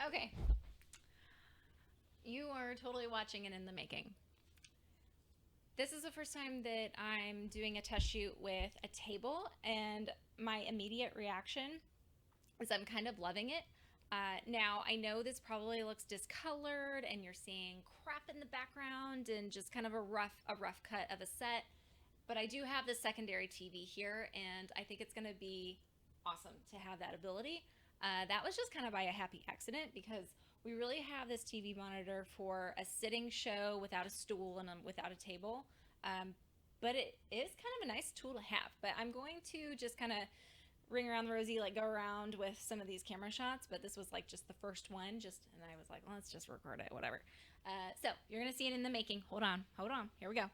Okay, you are totally watching it in the making. This is the first time that I'm doing a test shoot with a table, and my immediate reaction is I'm kind of loving it. Now, I know this probably looks discolored, and you're seeing crap in the background and just kind of a rough cut of a set. But I do have the secondary TV here, and I think it's going to be awesome to have that ability. That was just kind of by a happy accident because we really have this TV monitor for a sitting show without a stool and without a table. Um, but it is kind of a nice tool to have. But I'm going to just kind of ring around the rosy, like go around with some of these camera shots. But this was like just the first one, and I was like, well, let's just record it, whatever. So you're gonna see it in the making. Hold on. Here we go.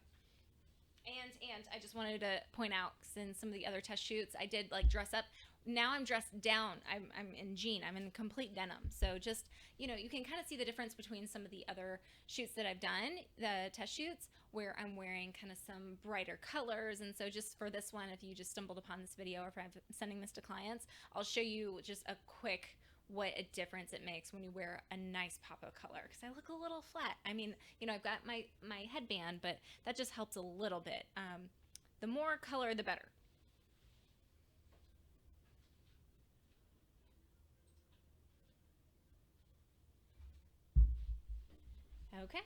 And I just wanted to point out, since some of the other test shoots I did like dress up. Now I'm dressed down. I'm in jean. I'm in complete denim. So just, you can kind of see the difference between some of the other shoots that I've done, the test shoots, where I'm wearing kind of some brighter colors. And so just for this one, if you just stumbled upon this video or if I'm sending this to clients, I'll show you just a quick what a difference it makes when you wear a nice pop of color, because I look a little flat. I mean, I've got my headband, but that just helps a little bit. The more color, the better. Okay.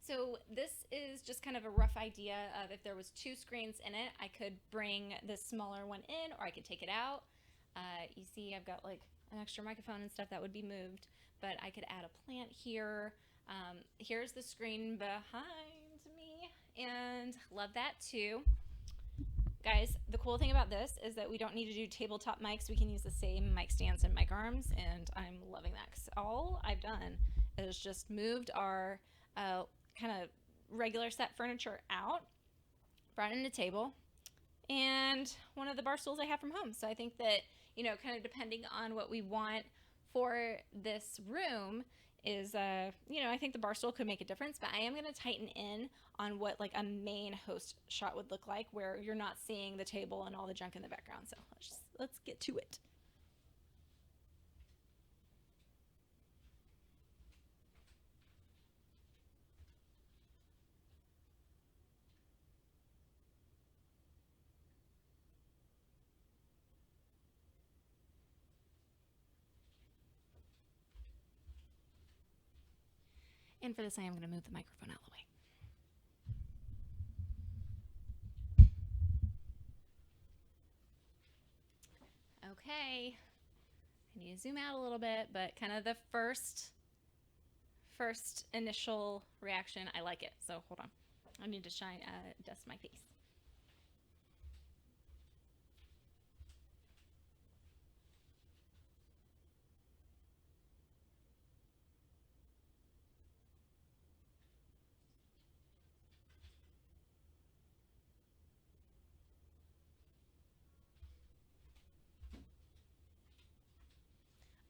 So this is just kind of a rough idea of, if there was two screens in it, I could bring this smaller one in, or I could take it out. You see I've got like an extra microphone and stuff that would be moved, but I could add a plant here. Here's the screen behind me, and love that too. Guys, the cool thing about this is that we don't need to do tabletop mics. We can use the same mic stands and mic arms, and I'm loving that, because all I've done is just moved our kind of regular set furniture out, brought in a table, and one of the bar stools I have from home. So I think that, kind of depending on what we want for this room is, I think the bar stool could make a difference, but I am going to tighten in on what like a main host shot would look like, where you're not seeing the table and all the junk in the background. So let's get to it. And for this, I am going to move the microphone out of the way. Okay, I need to zoom out a little bit, but kind of the first initial reaction, I like it. So hold on, I need to dust my face.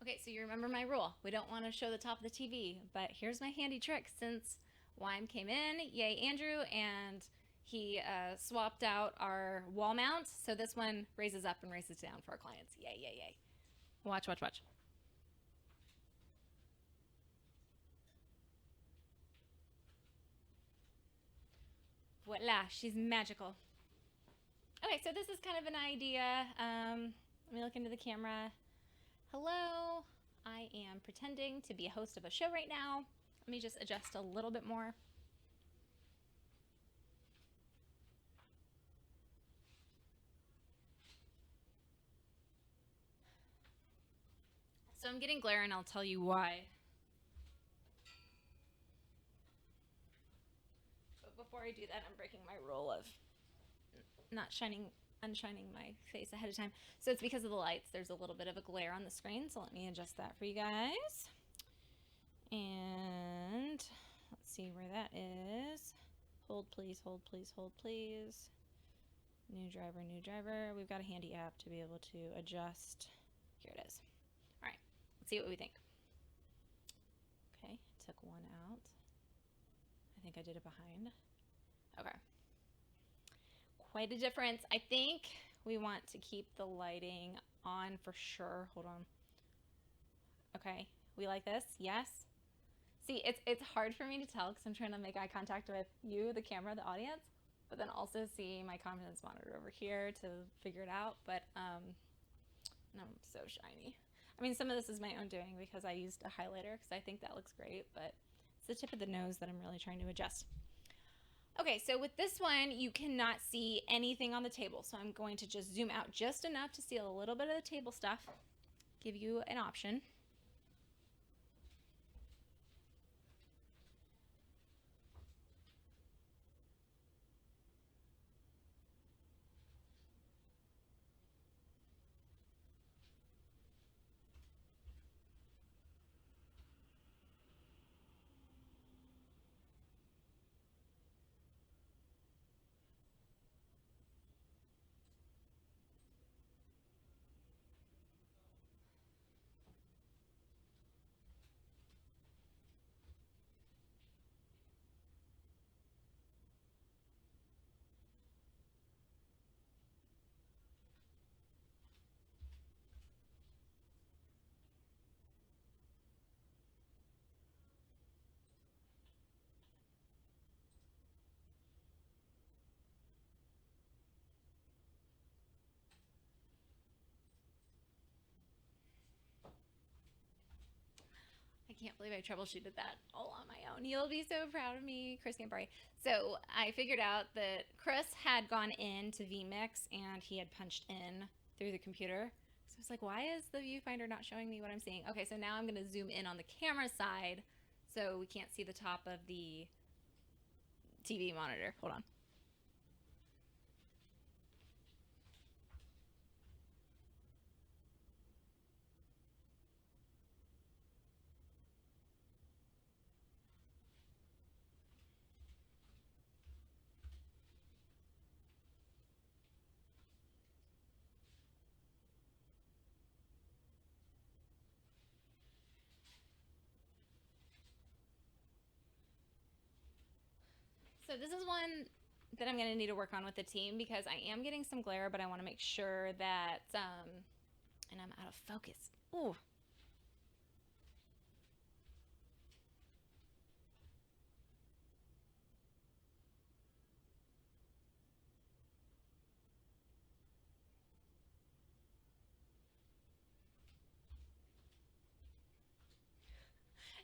Okay, so you remember my rule. We don't want to show the top of the TV, but here's my handy trick. Since Wyme came in, yay Andrew, and he swapped out our wall mount, so this one raises up and raises down for our clients. Yay, yay, yay. Watch, watch, watch. Voila, she's magical. Okay, so this is kind of an idea. Let me look into the camera. Hello, I am pretending to be a host of a show right now. Let me just adjust a little bit more. So I'm getting glare, and I'll tell you why. But before I do that, I'm breaking my rule of not unshining my face ahead of time. So it's because of the lights. There's a little bit of a glare on the screen, so let me adjust that for you guys. And let's see where that is. Hold please, hold please, hold please. New driver, new driver. We've got a handy app to be able to adjust. Here it is. All right, let's see what we think. Okay, took one out. I think I did it behind. Okay. Quite a difference. I think we want to keep the lighting on for sure. Hold on. Okay, we like this. Yes. See, it's hard for me to tell because I'm trying to make eye contact with you, the camera, the audience, but then also see my confidence monitor over here to figure it out. But no, I'm so shiny. I mean, some of this is my own doing because I used a highlighter because I think that looks great, but it's the tip of the nose that I'm really trying to adjust. Okay, so with this one, you cannot see anything on the table. So I'm going to just zoom out just enough to see a little bit of the table stuff, give you an option. I can't believe I troubleshooted that all on my own. You'll be so proud of me, Chris Campari. So I figured out that Chris had gone into vMix and he had punched in through the computer. So I was like, why is the viewfinder not showing me what I'm seeing? Okay, so now I'm going to zoom in on the camera side so we can't see the top of the TV monitor. Hold on. So this is one that I'm going to need to work on with the team because I am getting some glare, but I want to make sure that, and I'm out of focus. Ooh.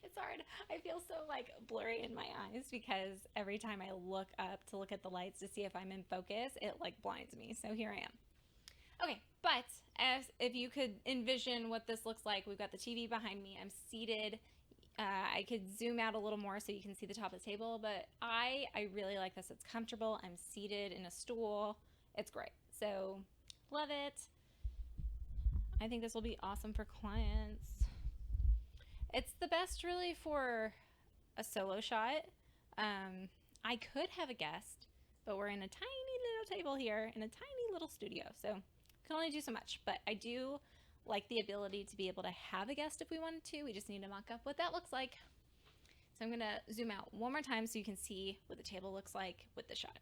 It's hard. I feel so like blurry in my eyes because every time I look up to look at the lights to see if I'm in focus, it like blinds me. So here I am. Okay, but as if you could envision what this looks like, we've got the TV behind me. I'm seated. I could zoom out a little more so you can see the top of the table, but I really like this. It's comfortable. I'm seated in a stool. It's great. So love it. I think this will be awesome for clients. It's the best really for a solo shot. I could have a guest, but we're in a tiny little table here in a tiny little studio, so can only do so much. But I do like the ability to be able to have a guest if we wanted to. We just need to mock up what that looks like. So I'm gonna zoom out one more time so you can see what the table looks like with the shot.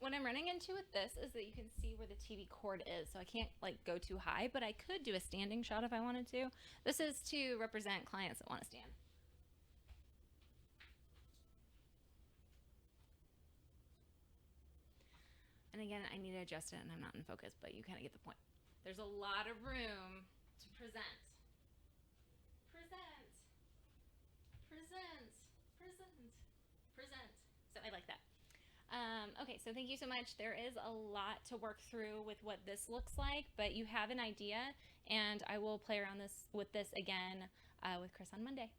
What I'm running into with this is that you can see where the TV cord is, so I can't like go too high, but I could do a standing shot if I wanted to. This is to represent clients that want to stand. And again, I need to adjust it and I'm not in focus, but you kind of get the point. There's a lot of room to present. Present. Present. Present. Present. So I like that. Okay, so thank you so much. There is a lot to work through with what this looks like, but you have an idea, and I will play around with this again with Chris on Monday.